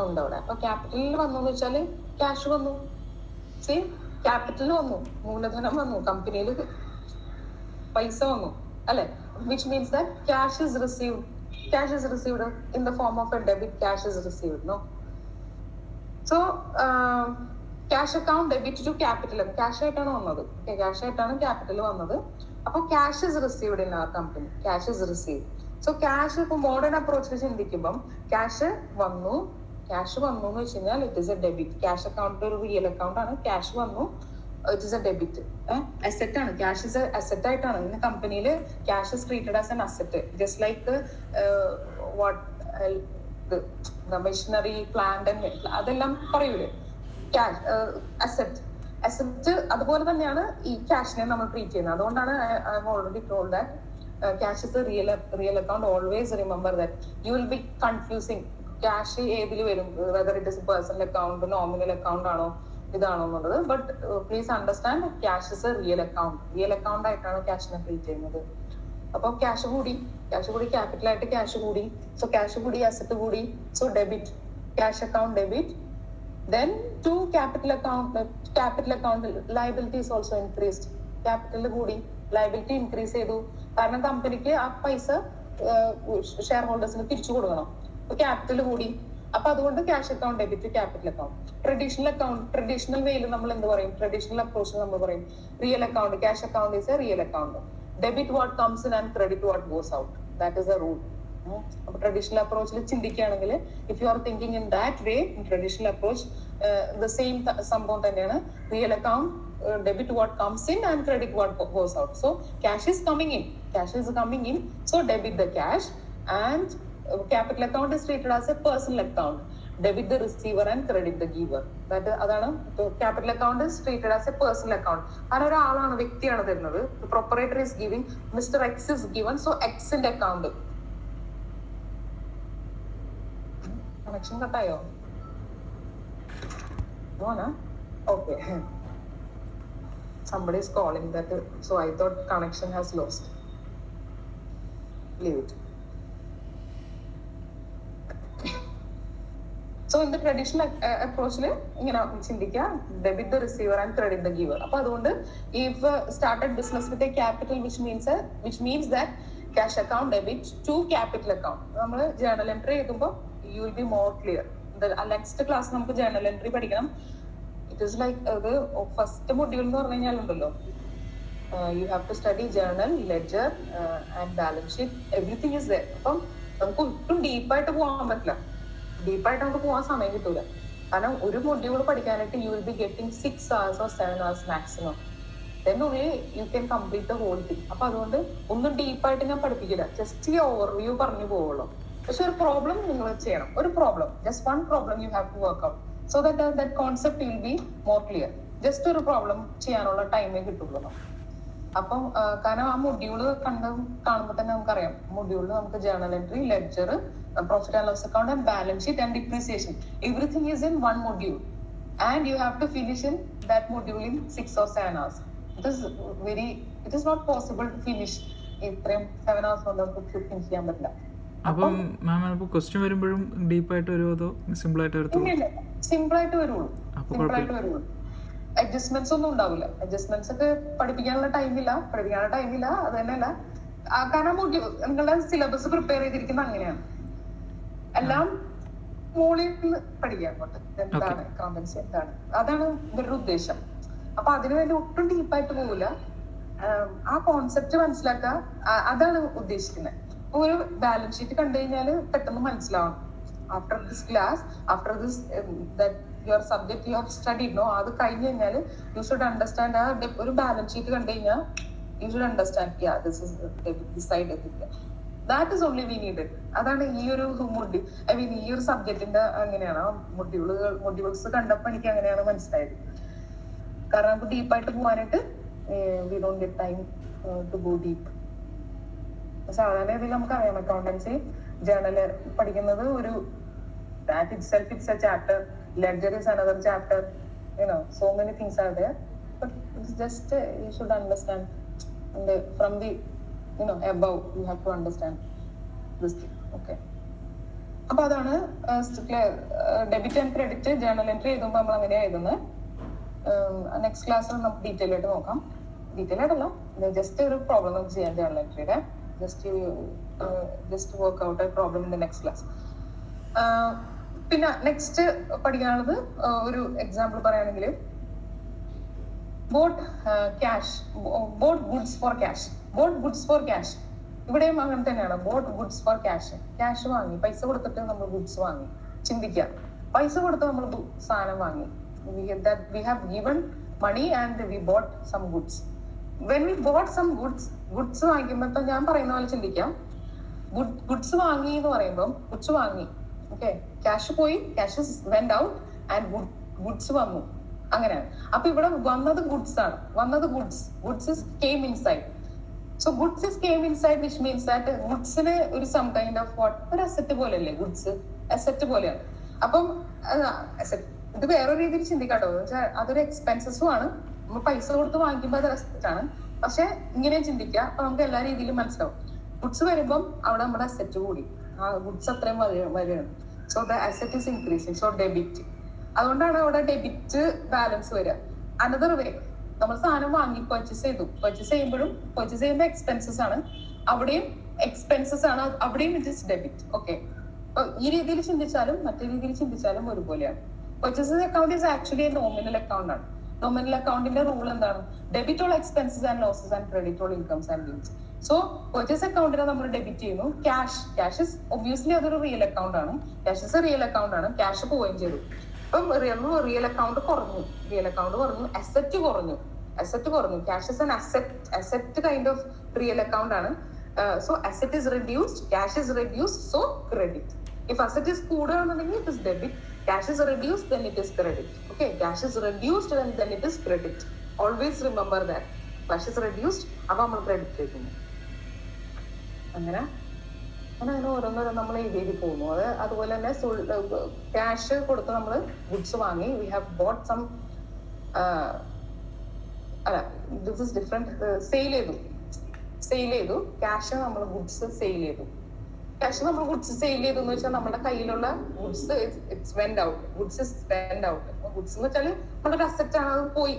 ഉണ്ട് അവിടെ. അപ്പൊ ക്യാപിറ്റലിൽ വന്നു എന്ന് വെച്ചാല് ക്യാഷ് വന്നു. സെയിം ക്യാപിറ്റൽ വന്നു, മൂലധനം വന്നു, കമ്പനിയിൽ പൈസ വന്നു അല്ലെ. Which means that cash is received. Cash is received in the form of a debit. Cash is received, no? So cash account debit to capital. Cash ആയിട്ടാണ് വന്നത്. Cash ആയിട്ടാണ് ക്യാപിറ്റൽ വന്നത്. അപ്പോൾ cash is received in our company. Cash is received. So cash ഇപ്പോൾ modern അപ്രോച്ചിൽ ചിന്തിക്കുമ്പം cash വന്നു എന്ന് വെച്ച് കഴിഞ്ഞാൽ it is A debit. Cash account ഒരു റിയൽ അക്കൗണ്ട് ആണ്. ക്യാഷ് വന്നു, it is A debit. Asset ആണ്. ക്യാഷ് ഇസ് അസെറ്റ് ആയിട്ടാണ് ഇന്ന് കമ്പനിയിൽ cash is treated as an asset. Just like what machinery, plant, അതെല്ലാം പറയൂലേ ക്യാഷ് അസെറ്റ്. അതുപോലെ തന്നെയാണ് ഈ ക്യാഷിനെ നമ്മൾ ട്രീറ്റ് ചെയ്യുന്നത്. അതുകൊണ്ടാണ് I have already told that cash is A real account. Always remember that. U will B confusing. Cash ഏതിൽ വരും, whether it is personal account, nominal account ആണോ, ഇതാണോ എന്നുള്ളത്. But please understand, cash is A real account. Real account ആയിട്ടാണ് ക്യാഷിനെ treat ചെയ്യുന്നത്. അപ്പൊ cash കൂടി, capital ആയിട്ട് ക്യാഷ് കൂടി. സോ ക്യാഷ് കൂടി, അസറ്റ് കൂടി. So debit, cash account debit. Then to capital account liability is also increased. Capital കൂടി, liability increase ചെയ്തു. കാരണം കമ്പനിക്ക് ആ പൈസ ഷെയർ ഹോൾഡേഴ്സിന് തിരിച്ചു കൊടുക്കണം. അപ്പൊ ക്യാപിറ്റൽ കൂടി. അപ്പൊ അതുകൊണ്ട് cash account debit, capital account. Traditional വേയിൽ നമ്മൾ എന്ത് പറയും? ട്രഡീഷണൽ അപ്രോച്ചിൽ നമ്മൾ പറയും real account. Cash account is A real account. Debit what comes in and credit what goes out. That is a rule. അപ്പൊ ട്രഡീഷണൽ അപ്രോച്ചിൽ ചിന്തിക്കുകയാണെങ്കിൽ, if you are thinking in that way, in traditional approach the same സംഭവം തന്നെയാണ്. Real account debit what comes in and credit what goes out. So cash is coming in, so debit the cash. And capital account is treated as a personal account. Debit the receiver and credit the giver. അതാണ് capital account is treated as a personal account. അങ്ങനെ ഒരാളാണ്, വ്യക്തിയാണ് തരുന്നത്. The proprietor is giving, Mr. X is given, so X ന്റെ account. Connection കട്ടായോ? Okay. Somebody is calling that, so I thought connection has lost. Leave it. So in the traditional അപ്രോച്ചിൽ ഇങ്ങനെ ചിന്തിക്കുക, debit the receiver and credit the giver. അപ്പൊ അതുകൊണ്ട് if started business with a capital which means that cash account debit to capital account. നമ്മൾ journal entry എഴുതുമ്പോൾ you will be more clear. Next class നമുക്ക് journal entry പഠിക്കണം. It is like അത് first module എന്ന് പറഞ്ഞു കഴിഞ്ഞാലുണ്ടല്ലോ, you have to study journal, ledger and balance sheet, everything is there. അപ്പം നമുക്ക് ഒട്ടും ഡീപ്പായിട്ട് പോകാൻ പറ്റില്ല. ഡീപ്പായിട്ട് നമുക്ക് പോകാൻ സമയം കിട്ടൂല. കാരണം ഒരു മൊഡ്യൂൾ പഠിക്കാനായിട്ട് U will be getting 6 hours or 7 hours maximum. then only you can complete the whole thing. അപ്പൊ അതുകൊണ്ട് ഒന്നും ഡീപ്പായിട്ട് ഞാൻ പഠിപ്പിക്കില്ല, ജസ്റ്റ് ഈ ഓവർവ്യൂ പറഞ്ഞു പോവുള്ളൂ. പക്ഷെ ഒരു പ്രോബ്ലം നിങ്ങൾ ചെയ്യണം. ഒരു problem, just one problem you have to work out, so that concept will be more clear. Just ഒരു പ്രോബ്ലം ചെയ്യാനുള്ള ടൈമേ കിട്ടുള്ളൂ. അപ്പം കാരണം ആ മൊഡ്യൂള് കാണുമ്പോൾ തന്നെ നമുക്കറിയാം, മൊഡ്യൂളിൽ നമുക്ക് journal entry, ledger, profit and loss account and balance sheet and depreciation, everything is in one module and you have to finish in that module in 6 or 7 hours. It is not possible to finish ഇത്രയും 7 hours കൊണ്ട് നമുക്ക് finish ചെയ്യാൻ പറ്റില്ല. അപ്പം മാം അപ്പോൾ question വരുമ്പോഴും ഡീപ്പായിട്ട് വരുമോ അതോ സിമ്പിൾ ആയിട്ട് വരുള്ളൂ? സിമ്പിൾ ആയിട്ട് വരുള്ളൂ. അഡ്ജസ്റ്റ്മെന്റ്സ് ഒന്നും ഉണ്ടാവില്ല. അഡ്ജസ്റ്റ്മെന്റ്സ് ഒക്കെ പഠിപ്പിക്കാനുള്ള ടൈമില്ല. അത് തന്നെയല്ല, കാരണം നിങ്ങളുടെ സിലബസ് പ്രിപ്പയർ ചെയ്തിരിക്കുന്ന അങ്ങനെയാണ്. എല്ലാം മോളിൽ നിന്ന് പഠിക്കാൻ കൊണ്ട് എന്താണ് അക്കൗണ്ടൻസി, എന്താണ്, അതാണ് ഇവരുടെ ഉദ്ദേശം. അപ്പൊ അതിനുവേണ്ടി ഒട്ടും ഡീപ്പായിട്ട് പോകില്ല. ആ കോൺസെപ്റ്റ് മനസ്സിലാക്കുക, അതാണ് ഉദ്ദേശിക്കുന്നത്. ഒരു ബാലൻസ് ഷീറ്റ് കണ്ടു കഴിഞ്ഞാൽ പെട്ടെന്ന് മനസ്സിലാവണം. After this class, after this your subject you have studied no, അത് കഴിഞ്ഞ് കഴിഞ്ഞാൽ യു ഷുഡ് അണ്ടർസ്റ്റാൻഡ്. ഒരു ബാലൻസ് ഷീറ്റ് കണ്ടു കഴിഞ്ഞാൽ you should understand this side എത്തിക്കുക. That is only we needed. അതാണ് ഈ ഒരു ഈ ഒരു സബ്ജക്റ്റിന്റെ അങ്ങനെയാണ്. മൊഡ്യൂൾസ് കണ്ടപ്പോൾ എനിക്ക് അങ്ങനെയാണ് മനസ്സിലായത്. കാരണം നമുക്ക് ഡീപ്പായിട്ട് പോകാനായിട്ട് we don't get time to go deep. സാധാരണ ഇതിൽ നമുക്കറിയാം, അക്കൗണ്ടൻസി ജേർണൽ പഠിക്കുന്നത് ഒരു that itself it's a chapter, ledger is another chapter, so many things are there, but it's just you should understand, and from the above you have to understand this thing. Okay. അപ്പൊ അതാണ് debit and credit journal entry എഴുതുമ്പോൾ നമ്മൾ അങ്ങനെ എഴുതുന്നത്. Next ക്ലാസ്സിൽ നമുക്ക് detail ആയിട്ട് നോക്കാം. ഡീറ്റെയിൽ ആയിട്ടല്ല, ജസ്റ്റ് ഒരു പ്രോബ്ലം നമുക്ക് ചെയ്യാം ജേർണൽ എൻട്രിയുടെ. Just work out a problem in the next class. പിന്നെ നെക്സ്റ്റ് പഠിക്കാനുള്ളത് ഒരു എക്സാമ്പിൾ പറയുകയാണെങ്കിൽ ബോട്ട് ഗുഡ്സ് ഫോർ ക്യാഷ്. ഇവിടെയും അങ്ങനെ തന്നെയാണ്. ബോട്ട് ഗുഡ്സ് ഫോർ ക്യാഷ് വാങ്ങി, പൈസ കൊടുത്തിട്ട് നമ്മൾ ഗുഡ്സ് വാങ്ങി. ചിന്തിക്കുക, പൈസ കൊടുത്ത് നമ്മൾ സാധനം വാങ്ങി. We have given money and we bought some goods. When we bought some goods വാങ്ങിക്കുമ്പോൾ ഞാൻ പറയുന്ന പോലെ ചിന്തിക്കാം. ഗുഡ്സ് വാങ്ങി എന്ന് പറയുമ്പോൾ ഗുഡ്സ് വാങ്ങി, ഓക്കെ, ക്യാഷ് പോയി, cash went out and goods വന്നു, അങ്ങനെയാണ്. അപ്പൊ ഇവിടെ വന്നത് ഗുഡ്സ് ആണ്. Goods came inside. So goods came inside which means that ഗുഡ്സിന് ഒരു സം കൈൻഡ് ഓഫ് ഒരു അസറ്റ് പോലെയല്ലേ. ഗുഡ്സ് അസറ്റ് പോലെയാണ്. അപ്പം ഇത് വേറൊരു രീതിയിൽ ചിന്തിക്കാട്ടോ. അതൊരു എക്സ്പെൻസസും ആണ്. നമ്മൾ പൈസ കൊടുത്ത് വാങ്ങിക്കുമ്പോൾ അത് അസറ്റ് ആണ്. പക്ഷെ ഇങ്ങനെ ചിന്തിക്കുക, അപ്പൊ നമുക്ക് എല്ലാ രീതിയിലും മനസ്സിലാവും. ഗുഡ്സ് വരുമ്പം അവിടെ നമ്മുടെ അസറ്റ് കൂടി, ആ ഗുഡ്സ് അത്രയും വരികയാണ്. So the asset is increasing, so debit. അതുകൊണ്ടാണ് അവിടെ ഡെബിറ്റ് ബാലൻസ് വരിക. അനദർ വേ, നമ്മൾ സാധനം വാങ്ങി പർച്ചേസ് ചെയ്യുമ്പോഴും പർച്ചേസ് ചെയ്യുന്ന എക്സ്പെൻസസ് ആണ്, അവിടെയും എക്സ്പെൻസസ് ആണ്, അവിടെയും ഇറ്റ് ഇസ് ഡെബിറ്റ്. ഓക്കെ, അപ്പൊ ഈ രീതിയിൽ ചിന്തിച്ചാലും മറ്റേ രീതിയിൽ ചിന്തിച്ചാലും ഒരുപോലെയാണ്. Purchase account is actually nominal account ആണ്. നോമിനൽ അക്കൗണ്ടിന്റെ റൂൾ എന്താണ്? Debit all expenses and losses and credit all incomes and gains. So purchase അക്കൗണ്ടിനെ നമ്മൾ ഡെബിറ്റ് ചെയ്യുന്നു. ക്യാഷ് ഇസ് ഒബ്വിയസ്ലി അതൊരു റിയൽ അക്കൗണ്ട് ആണ്. ക്യാഷ് പോവുകയും ചെയ്തു. അപ്പം റിയൽ അക്കൗണ്ട് കുറഞ്ഞു, അസറ്റ് കുറഞ്ഞു. Cash is an asset kind of real account ആണ്. So asset is reduced, cash is reduced, so credit. If asset is കൂടുകയാണെന്നുണ്ടെങ്കിൽ it is debit, cash is reduced, then it is credit. Okay, cash is reduced and then it is credit. Always remember that. Cash is reduced, അപ്പോൾ നമ്മൾ credit ചെയ്യുന്നു. അങ്ങനെ ഓരോന്നോരോ നമ്മൾ എഴുതി പോകുന്നു. അതുപോലെ തന്നെ cash കൊടുത്ത് നമ്മൾ ഗുഡ്സ് വാങ്ങി. We have bought some, this is different. Sale ചെയ്തു. ക്യാഷ് നമ്മൾ ഗുഡ്സ് സെയിൽ ചെയ്തു എന്ന് വെച്ചാൽ നമ്മുടെ കയ്യിലുള്ള goods it's went out. Goods എന്ന് വെച്ചാൽ നമ്മുടെ അസറ്റ് ആണ്, അത് പോയി.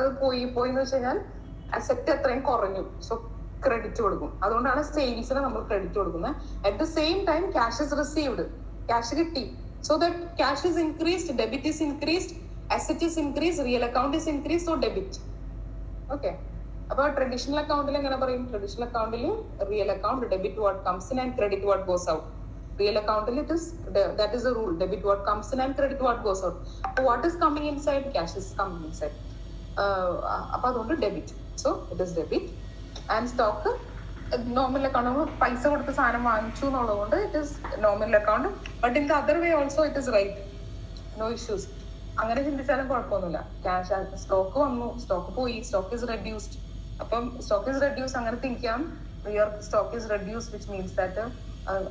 അത് പോയി എന്ന് വെച്ച് കഴിഞ്ഞാൽ അസറ്റ് അത്രയും കുറഞ്ഞു. സോ ക്രെഡിറ്റ് കൊടുക്കും. അതുകൊണ്ടാണ് സെയിൽസിന് നമ്മൾ ക്രെഡിറ്റ് കൊടുക്കുന്നത്. At the same time cash is received, cash കിട്ടി. So that cash is increased, debit is increased, asset is increased, real account is increased, so debit. Okay, അപ്പൊ ട്രഡീഷണൽ അക്കൗണ്ടിൽ എങ്ങനെ പറയും? ട്രഡീഷണൽ അക്കൗണ്ടിൽ real account debit what comes in and credit what goes out. Real അക്കൗണ്ടിൽ it is that is a rule, debit what comes in and credit what goes out. അപ്പൊ what is coming inside? Cash is coming inside. അപ്പൊ അതുകൊണ്ട് debit. So it is debit. And stock nominal account, പൈസ കൊടുത്ത് സാധനം വാങ്ങിച്ചു എന്നുള്ളതുകൊണ്ട് it is nominal account. But in the other way also it is right, no issues. അങ്ങനെ ചിന്തിച്ചാലും കുഴപ്പമൊന്നുമില്ല. ക്യാഷ്, സ്റ്റോക്ക് വന്നു, സ്റ്റോക്ക് പോയി, സ്റ്റോക്ക് ഇസ് റെഡ്യൂസ്ഡ്. അപ്പം സ്റ്റോക്ക് ഇസ് റെഡ്യൂസ് അങ്ങനെ തിങ്ക് ചെയ്യാം. Your stock is reduce which means that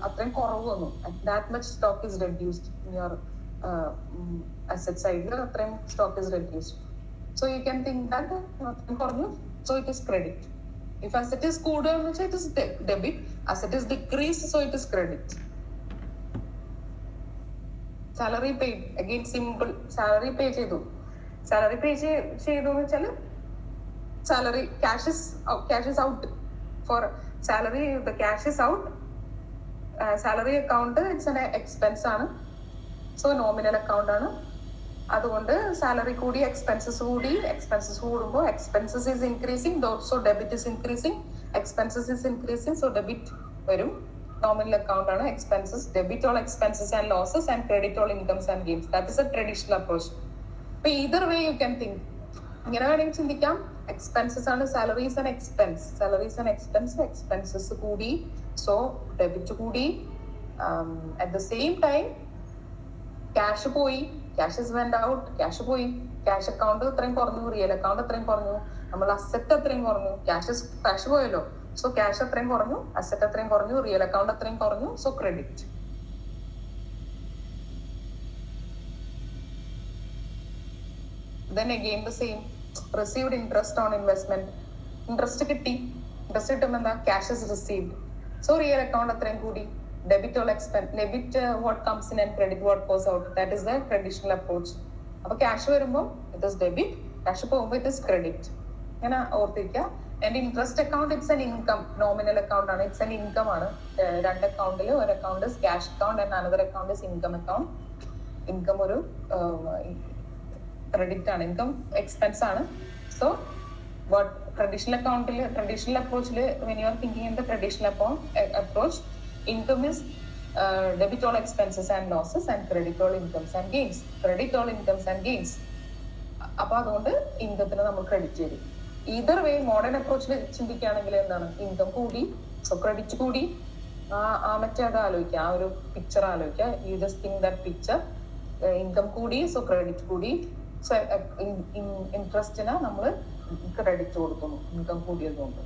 അത്രയും കുറവ് വന്നു. That much stock is reduced in your asset സൈഡിൽ, അത്രയും stock is reduced. So you can think that അത്രയും കുറഞ്ഞു, so it is credit. If asset is കൂടുക എന്ന് വെച്ചാൽ it is debit, asset is decreased, so it is credit. Salary paid, again simple. Salary pay ചെയ്തു എന്ന് വെച്ചാൽ salary, cash is out for salary, the cash is out. Salary account it's an expense ആണ്, so nominal account ആണ്. അതുകൊണ്ട് salary കൂടി, expenses കൂടുമ്പോൾ expenses is increasing, so debit is increasing. Expenses is increasing, so debit വരും. Nominal account ആണ്. Expenses, debit all expenses and losses and credit all incomes and gains. That is a traditional approach. അപ്പൊ either way you can think. ഇങ്ങനെ വേണമെങ്കിൽ ചിന്തിക്കാം. Expenses ആണ്, salaries and expense. Expenses കൂടി, so debit കൂടി. At the same time cash പോയി, cash is went out, cash പോയി. Cash account അത്രയും കുറഞ്ഞു, റിയൽ അക്കൗണ്ട് അത്രയും കുറഞ്ഞു, നമ്മൾ അസറ്റ് അത്രയും കുറഞ്ഞു. ക്യാഷ് പോയല്ലോ, സോ ക്യാഷ് അത്രയും കുറഞ്ഞു, അസറ്റ് അത്രയും കുറഞ്ഞു, റിയൽ അക്കൗണ്ട് അത്രയും കുറഞ്ഞു, so credit. Then again the same, received interest on investment. Interest കിട്ടുമ്പോൾ എന്താ? Cash is received, so real account അത്രയും കൂടി, debit what comes in and credit what goes out. That is the traditional approach. അപ്പൊ cash വരുമ്പോൾ it is debit, cash പോകുമ്പോൾ it is credit. അങ്ങനെ ഓർത്തിരിക്കുക. And interest account it's an income, nominal account ആണ്, it's an income ആണ്. രണ്ട് അക്കൗണ്ടിൽ ഒരു account cash account and another account is income account. Income ഒരു ക്രെഡിറ്റ് ആണ്, ഇൻകം എക്സ്പെൻസ് ആണ്. So what traditional accountil traditional approach when you are thinking in the traditional approach, income is debit all expenses and losses and credit all incomes and gains. Credit all incomes and gains. അപ്പൊ അതുകൊണ്ട് ഇൻകത്തിന് നമ്മൾ credit ചെയ്തു. Ether വേ modern അപ്രോച്ചിൽ ചിന്തിക്കുകയാണെങ്കിൽ എന്താണ്, income കൂടി so credit കൂടി, മറ്റേ അത് ആലോചിക്കുക, ആ ഒരു പിക്ചർ ആലോചിക്കുക. You just think that picture. Income കൂടി സോ ക്രെഡിറ്റ് കൂടി. സോ ഇൻട്രസ്റ്റിന് നമ്മൾ ക്രെഡിറ്റ് കൊടുക്കുന്നു ഇൻകം കൂടിയതുകൊണ്ട്.